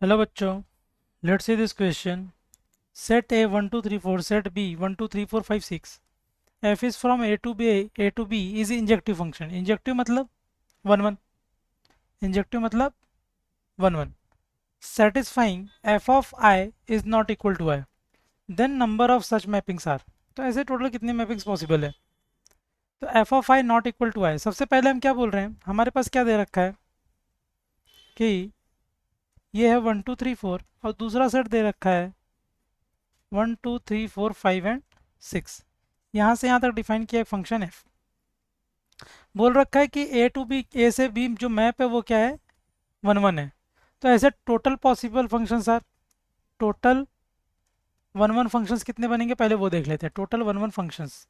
Hello बच्चों, let's see this question. Set A 1 2 3 4, set B 1 2 3 4 5 6. F is from A to B is injective function. Injective मतलब 1 1. Injective मतलब 1 1. Satisfying f of I is not equal to I. Then number of such mappings are. तो ऐसे total कितनी mappings possible है? तो f of I not equal to I. सबसे पहले हम क्या बोल रहे हैं, हमारे पास क्या दे रखा है कि ये है 1 2 3 4 और दूसरा सेट दे रखा है 1 2 3 4 5 एंड 6. यहाँ से यहाँ तक डिफाइन किया एक फंक्शन है. बोल रखा है कि ए से बी जो मैप है वो क्या है, 1 1 है. तो ऐसे total possible functions are, total 1 1 functions कितने बनेंगे पहले वो देख लेते हैं. टोटल 1 1 फंक्शंस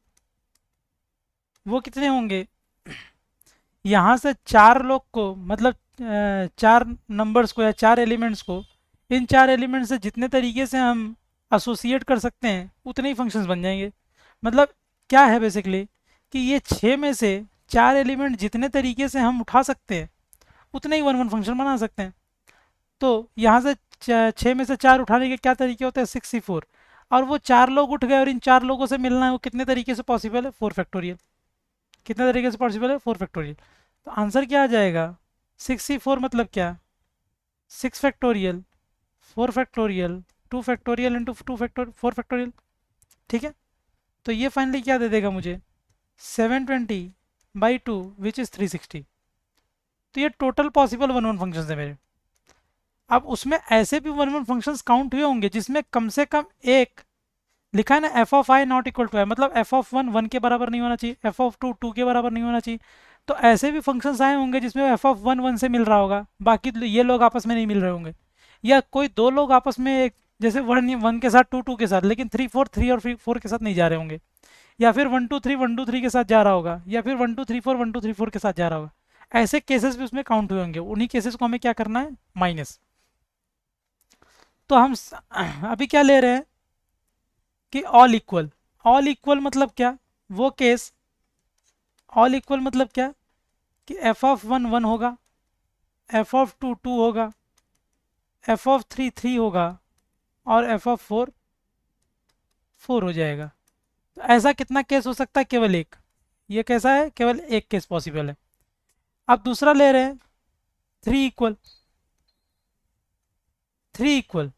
वो कितने होंगे? यहाँ से चार लोग को मतलब चार नंबर्स को या चार एलिमेंट्स को, इन चार एलिमेंट्स से जितने तरीके से हम एसोसिएट कर सकते हैं उतने ही फंक्शंस बन जाएंगे. मतलब क्या है बेसिकली कि ये छः में से चार एलिमेंट जितने तरीके से हम उठा सकते हैं उतने ही 1 1 फंक्शन बना सकते हैं. तो यहाँ से छः में से चार उठाने के क्या तरीके होते हैं, 64. और वो चार लोग उठ गए और इन चार लोगों से मिलना है, वो कितने तरीके से पॉसिबल है, 4 फैक्टोरियल. कितने तरीके से पॉसिबल है, 4 फैक्टोरियल. तो आंसर क्या आ जाएगा, 64 मतलब क्या, 6 factorial, 4 factorial, 2 factorial into 4 factorial. ठीक है. तो ये फाइनली क्या दे देगा मुझे, 720/2 विच इज़ 360. तो ये टोटल पॉसिबल 1 1 फंक्शन है मेरे. अब उसमें ऐसे भी 1 1 फंक्शंस काउंट हुए होंगे जिसमें कम से कम एक लिखा है ना, F of I not equal to I, मतलब एफ ऑफ वन 1 के बराबर नहीं होना चाहिए, एफ ऑफ 2 2 के बराबर नहीं होना चाहिए. तो ऐसे भी फंक्शंस आए होंगे जिसमें एफ ऑफ 1 1 से मिल रहा होगा, बाकी ये लोग आपस में नहीं मिल रहे होंगे. या कोई दो लोग आपस में एक, जैसे 1 1 के साथ 2 2 के साथ, लेकिन 3 4 3 और 4 के साथ नहीं जा रहे होंगे. या फिर 1 2 3 के साथ जा रहा होगा, या फिर 1 2 3 4 1 2 3 4 के साथ जा रहा होगा. ऐसे केसेस भी उसमें काउंट हुए होंगे. उन्हीं केसेस को हमें क्या करना है, माइनस. तो हम अभी क्या ले रहे हैं कि ऑल इक्वल. ऑल इक्वल मतलब क्या, वो केस, ऑल इक्वल मतलब क्या कि एफ ऑफ 1 1 होगा, एफ ऑफ 2 2 होगा, एफ ऑफ 3 3 होगा और एफ ऑफ 4 4 हो जाएगा. तो ऐसा कितना केस हो सकता है, केवल एक. ये कैसा है, केवल एक केस पॉसिबल है. अब दूसरा ले रहे हैं 3 इक्वल. 3 इक्वल,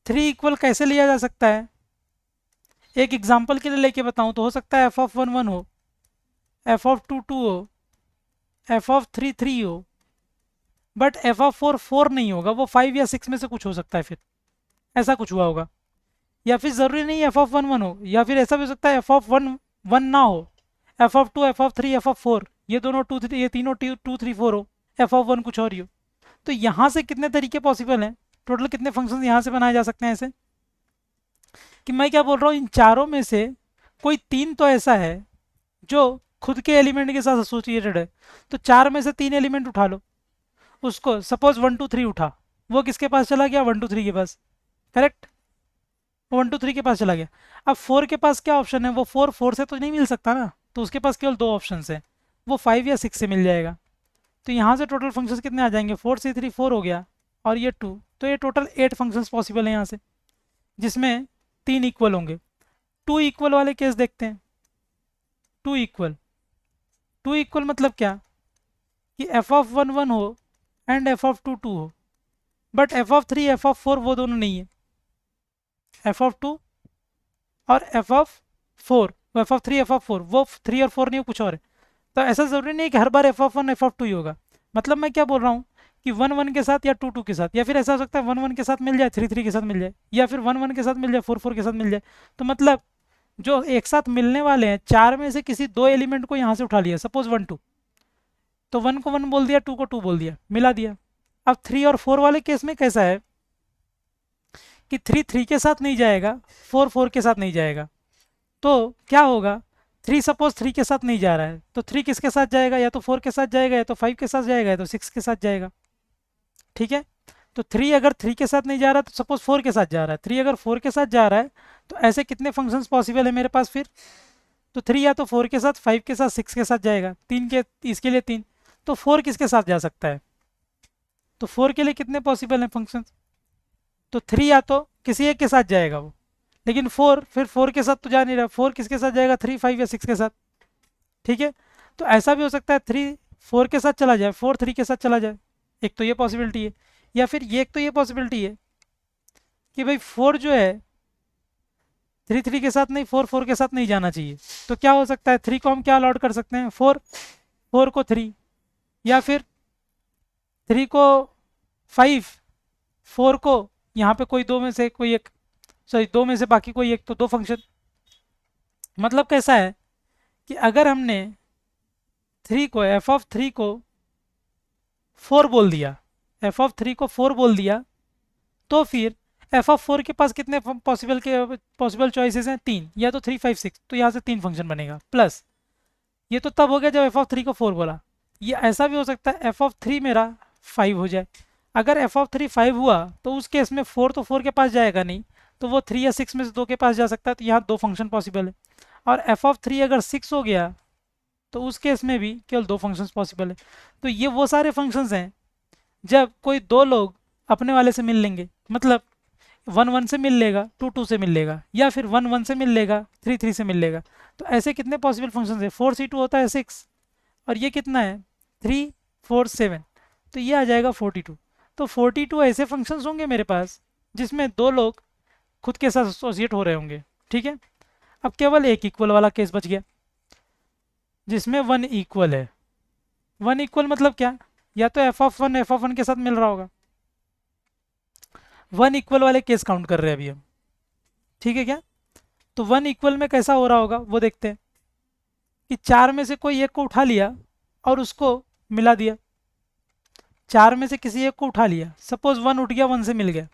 3 इक्वल कैसे लिया जा सकता है, एक एग्जांपल के लिए लेके बताऊं तो हो सकता है एफ ऑफ 1 1 हो, एफ ऑफ 2 2 हो, एफ ऑफ 3 3 हो, बट एफ ऑफ 4 4 नहीं होगा, वो 5 या 6 में से कुछ हो सकता है. फिर ऐसा कुछ हुआ होगा. या फिर ज़रूरी नहीं एफ ऑफ 1 1 हो, या फिर ऐसा भी हो सकता है एफ ऑफ 1 1 ना हो, F of 2 F of 3 F of 4 ये दोनों 2 3 ये तीनों 2 3 4 हो, एफ ऑफ 1 कुछ और ही हो. तो यहाँ से कितने तरीके पॉसिबल हैं, टोटल कितने फंक्शन यहाँ से बनाए जा सकते हैं ऐसे, कि मैं क्या बोल रहा हूँ, इन चारों में से कोई तीन तो ऐसा है जो खुद के एलिमेंट के साथ एसोसिएटेड है. तो चार में से तीन एलिमेंट उठा लो, उसको सपोज 1 2 3 उठा, वो किसके पास चला गया, 1 2 3 के पास. करेक्ट, 1 2 3 के पास चला गया. अब 4 के पास क्या ऑप्शन है, वो 4 4 से तो नहीं मिल सकता ना, तो उसके पास केवल दो ऑप्शन है, वो 5 या 6 से मिल जाएगा. तो यहाँ से टोटल फंक्शंस कितने आ जाएंगे, 4 से 3 4 हो गया और ये 2, तो ये टोटल 8 फंक्शंस पॉसिबल है यहाँ से, जिसमें तीन इक्वल होंगे. 2 इक्वल वाले केस देखते हैं. 2 इक्वल, 2 इक्वल मतलब क्या कि एफ ऑफ 1 1 हो एंड एफ ऑफ 2 2 हो, but F of 3 F of 4 वो दोनों नहीं है. एफ ऑफ 2 और F of 4, F of 3 F of 4, वो 3 और 4 नहीं हो, कुछ और है. तो ऐसा ज़रूरी नहीं है कि हर बार एफ ऑफ 1 एफ ऑफ 2 ही होगा. मतलब मैं क्या बोल रहा हूँ कि 1 1 के साथ या 2 2 के साथ, या फिर ऐसा हो सकता है 1 1 के साथ मिल जाए, 3 3 के साथ मिल जाए, या फिर 1 1 के साथ मिल जाए, 4 4 के साथ मिल जाए. तो मतलब जो एक साथ मिलने वाले हैं, चार में से किसी दो एलिमेंट को यहाँ से उठा लिया, सपोज 1 2, तो 1 को 1 बोल दिया, 2 को 2 बोल दिया, मिला दिया. अब 3 और 4 वाले केस में कैसा है कि 3 3 के साथ नहीं जाएगा, 4 4 के साथ नहीं जाएगा. तो क्या होगा, 3 सपोज 3 के साथ नहीं जा रहा है, तो 3 किसके साथ जाएगा, या तो 4 के साथ जाएगा, या तो 5 के साथ जाएगा, या तो 6 के साथ जाएगा. ठीक है. तो 3 अगर 3 के साथ नहीं जा रहा तो सपोज 4 के साथ जा रहा है, 3 अगर 4 के साथ जा रहा है, तो ऐसे कितने फंक्शंस पॉसिबल है मेरे पास फिर. तो 3 या तो 4 के साथ, 5 के साथ, 6 के साथ जाएगा, 3 के इसके लिए 3. तो 4 किसके साथ जा सकता है, तो 4 के लिए कितने पॉसिबल हैं फंक्शन? तो 3 या तो किसी एक के साथ जाएगा वो, लेकिन 4 फिर 4 के साथ तो जा नहीं रहा, 4 किसके साथ जाएगा? 3, 5 या 6 के साथ। ठीक है, तो ऐसा भी हो सकता है 3 4 के साथ चला जाए, 4 3 के साथ चला जाए, एक तो ये पॉसिबिलिटी है। या फिर ये एक तो ये पॉसिबिलिटी है कि भाई 4 जो है 3 3 के साथ नहीं, 4 4 के साथ नहीं जाना चाहिए। तो क्या हो सकता है, 3 को हम क्या अलॉट कर सकते हैं? 4, 4 को 3, या फिर 3 को 5, 4 को यहाँ पे कोई दो में से कोई एक, सॉरी दो में से बाकी कोई एक, तो दो फंक्शन। मतलब कैसा है कि अगर हमने 3 को f(3) को 4 बोल दिया, f(3) को 4 बोल दिया, तो फिर f(4) के पास कितने पॉसिबल चॉइसेस हैं? 3, या तो 3 5 6, तो यहाँ से 3 फंक्शन बनेगा प्लस। ये तो तब हो गया जब f(3) को 4 बोला। ये ऐसा भी हो सकता है f(3) मेरा 5 हो जाए। अगर f(3) 5 हुआ तो उस केस में 4 तो 4 के पास जाएगा नहीं, तो वो 3 या 6 में से 2 के पास जा सकता है, तो यहाँ 2 फंक्शन पॉसिबल है। और f(3) अगर 6 हो गया तो उस केस में भी केवल 2 फंक्शंस पॉसिबल है। तो ये वो सारे फंक्शंस हैं जब कोई दो लोग अपने वाले से मिल लेंगे, मतलब 1 1 से मिल लेगा, 2 2 से मिल लेगा, या फिर 1 1 से मिल लेगा, 3 3 से मिल लेगा। तो ऐसे कितने पॉसिबल फंक्शंस हैं? 4c2 होता है 6, और ये कितना है? 3 4 7, तो ये आ जाएगा 42। तो 42 ऐसे फंक्शंस होंगे मेरे पास जिसमें दो लोग खुद के साथ एसोसिएट हो रहे होंगे। ठीक है, अब केवल एक इक्वल वाला केस बच गया जिसमें 1 इक्वल है। 1 इक्वल मतलब क्या? या तो f(1) के साथ मिल रहा होगा। 1 इक्वल वाले केस काउंट कर रहे हैं अभी हम। ठीक है क्या? तो 1 इक्वल में कैसा हो रहा होगा वो देखते हैं कि 4 में से कोई एक को उठा लिया और उसको मिला दिया। 4 में से किसी एक को उठा लिया, सपोज 1 उठ गया, 1 से मिल गया,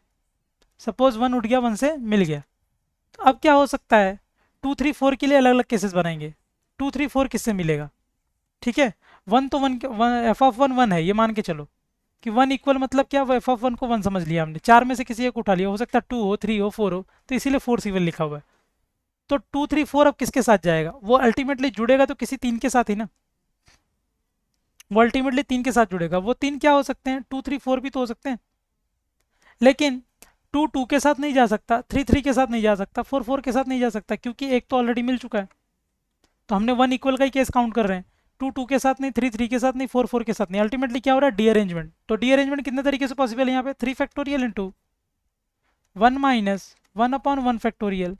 सपोज 1 उठ गया, 1 से मिल गया। तो अब क्या हो सकता है, 2 3 4 के लिए अलग अलग केसेस बनाएंगे। 2 3 4 किससे मिलेगा? ठीक है, 1 तो 1 f(1) 1 है, ये मान के चलो कि 1 इक्वल मतलब क्या, वो f(1) को 1 समझ लिया हमने। 4 में से किसी एक को उठा लिया, हो सकता है 2 हो, 3 हो, 4 हो, तो इसीलिए 4 C1 लिखा हुआ है। तो 2 3 4 अब किसके साथ जाएगा? वो अल्टीमेटली जुड़ेगा तो किसी 3 के साथ ही ना, वो अल्टीमेटली 3 के साथ जुड़ेगा। वो 3 क्या हो सकते हैं? 2 3 4 भी तो हो सकते हैं, लेकिन 2 2 के साथ नहीं जा सकता, 3 3 के साथ नहीं जा सकता, 4 4 के साथ नहीं जा सकता, क्योंकि एक तो ऑलरेडी मिल चुका है। तो हमने 1 इक्वल का ही केस काउंट कर रहे हैं। 2 2 के साथ नहीं, 3 3 के साथ नहीं, 4 4 के साथ नहीं। अल्टीमेटली क्या हो रहा है? D arrangement. तो डी अरेंजमेंट कितने तरीके से पॉसिबल है यहाँ पे? 3 factorial into 1 minus 1/1 factorial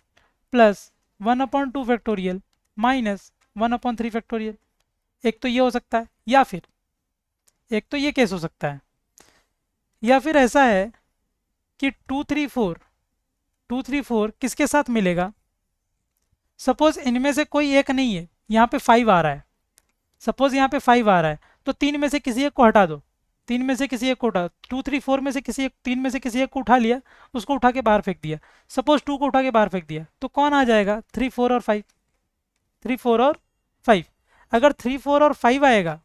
plus 1/2 factorial minus 1/3 factorial. एक तो ये हो सकता है, या फिर एक तो ये केस हो सकता है, या फिर ऐसा है कि 2 3 4 किसके साथ मिलेगा? सपोज इनमें से कोई एक नहीं है, यहाँ पे 5 आ रहा है, सपोज यहाँ पे 5 आ रहा है, तो 3 में से किसी एक को हटा दो, 3 में से किसी एक को उठा, 2 3 4 में से किसी एक, 3 में से किसी एक को उठा लिया, उसको उठा के बाहर फेंक दिया, सपोज 2 को उठा के बाहर फेंक दिया, तो कौन आ जाएगा? 3 4 और 5, 3 4 और 5। अगर 3 4 और 5 आएगा,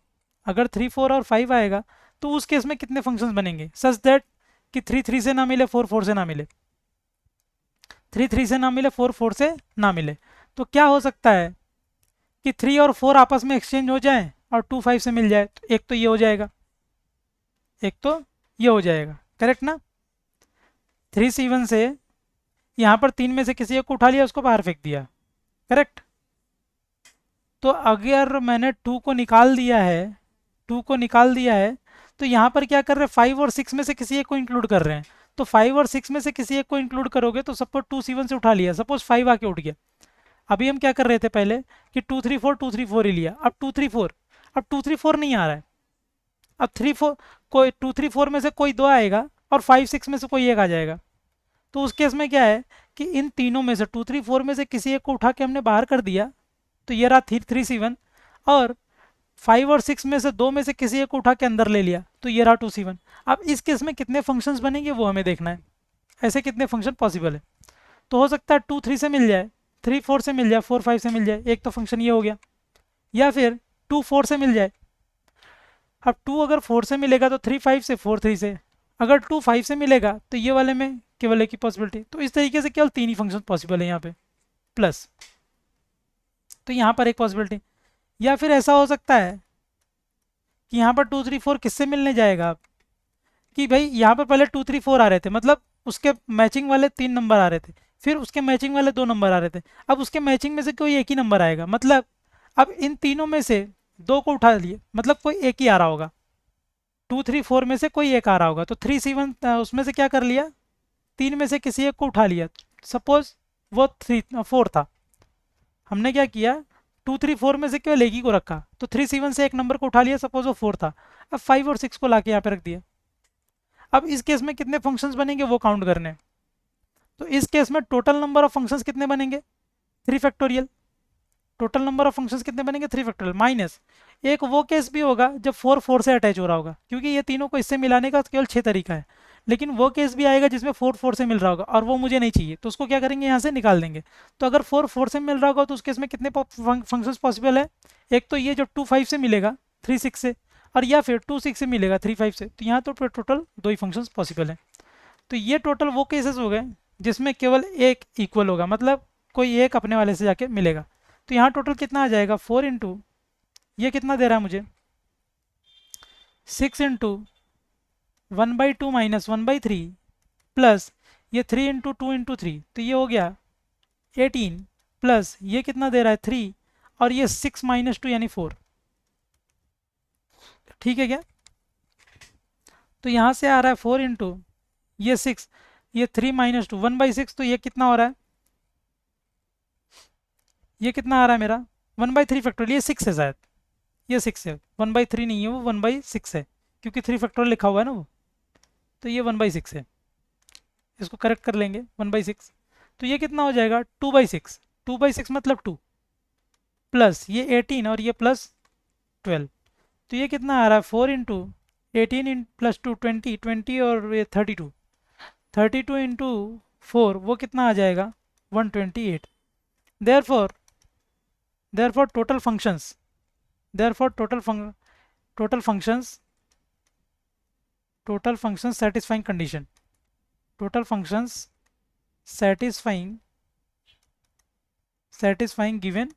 अगर 3 4 और 5 आएगा, तो उस केस में कितने फंक्शंस बनेंगे सच दैट कि 3 3 से ना मिले, 4 4 से ना मिले, 3 3 से ना मिले, 4 4 से ना मिले। तो क्या हो सकता है कि 3 और 4 आपस में एक्सचेंज हो जाए और 2 5 से मिल जाए। तो एक तो ये हो जाएगा, एक तो ये हो जाएगा, करेक्ट ना? 3 C1 से यहाँ पर 3 में से किसी एक को उठा लिया, उसको बाहर फेंक दिया, करेक्ट? तो अगर मैंने 2 को निकाल दिया है, 2 को निकाल दिया है, तो यहाँ पर क्या कर रहे हैं? 5 और 6 में से किसी एक को इंक्लूड कर रहे हैं। तो 5 और 6 में से किसी एक को इंक्लूड करोगे तो सपोज 2 C1 से उठा लिया, सपोज 5 आके उठ गया। अभी हम क्या कर रहे थे पहले कि 2 3 4 ही लिया, अब 2 3 4, अब 2 3 4 नहीं आ रहा है, अब 3 4 कोई 2 3 4 में से कोई दो आएगा और 5 6 में से कोई एक आ जाएगा। तो उस केस में क्या है कि इन तीनों में से 2 3 4 में से किसी एक को उठा के हमने बाहर कर दिया, तो ये रहा 3 C1, और 5 और 6 में से दो में से किसी एक को उठा के अंदर ले लिया, तो ये रहा 2 C1। अब इस केस में कितने फंक्शंस बनेंगे वो हमें देखना है, ऐसे कितने फंक्शन पॉसिबल है। तो हो सकता है 2 3 से मिल जाए, 3 4 से मिल जाए, 4 5 से मिल जाए, एक तो फंक्शन ये हो गया, या फिर 2 4 से मिल जाए। अब 2 अगर 4 से मिलेगा तो 3 5 से, 4 3 से, अगर 2 5 से मिलेगा तो ये वाले में केवल एक ही पॉसिबिलिटी। तो इस तरीके से केवल 3 ही फंक्शन पॉसिबल है यहाँ पे प्लस, तो यहाँ पर एक पॉसिबिलिटी। या फिर ऐसा हो सकता है कि यहाँ पर 2 3 4 किससे मिलने जाएगा अब, कि भाई यहाँ पर पहले 2 3 4 आ रहे थे, मतलब उसके मैचिंग वाले 3 नंबर आ रहे थे, फिर उसके मैचिंग वाले 2 नंबर आ रहे थे, अब उसके मैचिंग में से कोई एक ही नंबर आएगा, मतलब अब इन तीनों में से दो को उठा लिए, मतलब कोई एक ही आ रहा होगा, 2 3 4 में से कोई एक आ रहा होगा, तो 3 C 1 उसमें से क्या कर लिया, तीन में से किसी एक को उठा लिया। सपोज वो 4 था, हमने क्या किया, 2 3 4 में से केवल एक ही को रखा, तो 3 C 1 से एक नंबर को उठा लिया, सपोज वो 4 था, अब 5 और 6 को लाके यहाँ पे रख दिया। अब इस केस में कितने फंक्शंस बनेंगे वो काउंट करने हैं। तो इस केस में टोटल नंबर ऑफ फंक्शंस कितने बनेंगे, 3 factorial. Total number of functions कितने बनेंगे, 3 फैक्टोरियल माइनस एक वो केस भी होगा जब 4 4 से अटैच हो रहा होगा, क्योंकि ये तीनों को इससे मिलाने का केवल 6 तरीका है, लेकिन वो केस भी आएगा जिसमें 4 4 से मिल रहा होगा और वो मुझे नहीं चाहिए, तो उसको क्या करेंगे, यहाँ से निकाल देंगे। तो अगर 4 4 से मिल रहा होगा तो उस केस में कितने फंक्शंस पॉसिबल है, एक तो ये जो 2 5 से मिलेगा 3 6 से, और या फिर 2 6 से मिलेगा 3 5 से, तो यहाँ तो टोटल 2 ही फंक्शंस पॉसिबल है। तो ये टोटल वो केसेस हो गए जिसमें केवल एक इक्वल होगा, मतलब कोई एक अपने वाले से जाके मिलेगा। तो यहाँ टोटल कितना आ जाएगा, 4 इंटू ये कितना दे रहा है मुझे, 6 इंटू 1/2 माइनस 1/3 प्लस ये 3 इंटू 2 इंटू 3, तो ये हो गया 18 प्लस ये कितना दे रहा है 3, और ये 6 माइनस 2 यानी 4। ठीक है क्या, तो यहाँ से आ रहा है 4 इंटू ये 6, ये 3 माइनस 2 1/6, तो ये कितना हो रहा है, ये कितना आ रहा है मेरा 1/3 फैक्टोरियल, ये 6 है शायद, ये 6 है, 1/3 नहीं है वो 1/6 है, क्योंकि 3 फैक्टोरियल लिखा हुआ है ना वो, तो ये 1/6 है, इसको करेक्ट कर लेंगे 1/6। तो ये कितना हो जाएगा 2/6, 2/6 मतलब 2 प्लस ये 18 और ये प्लस 12, तो ये कितना आ रहा है 4 इंटू 18 इन प्लस 2 20 20 और ये 32, 32 इंटू 4 वो कितना आ जाएगा 128। Therefore therefore total functions therefore total functions satisfying condition, total functions satisfying given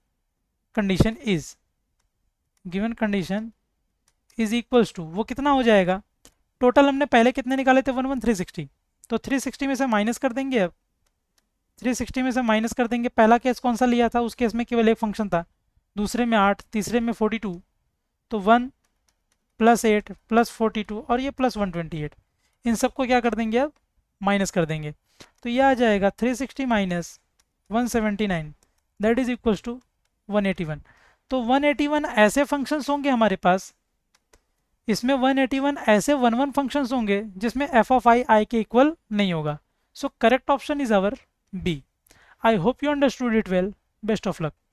condition is equals to, वो कितना हो जाएगा, टोटल हमने पहले कितने निकाले थे 1 1 360, तो 360 में से माइनस कर देंगे, अब 360 में से माइनस कर देंगे, पहला केस कौन सा लिया था, उस केस में केवल एक फंक्शन था, दूसरे में 8, तीसरे में 42, तो 1 प्लस 8 प्लस 42 और ये प्लस 128, इन सबको क्या कर देंगे अब माइनस कर देंगे, तो ये आ जाएगा 360 minus 179 that is equals to 181। तो 181 ऐसे फंक्शंस होंगे हमारे पास, इसमें 181 ऐसे 1 1 फंक्शंस होंगे जिसमें एफ ऑफ आई के इक्वल नहीं होगा। So correct option is our B. I hope you understood it well, best of luck.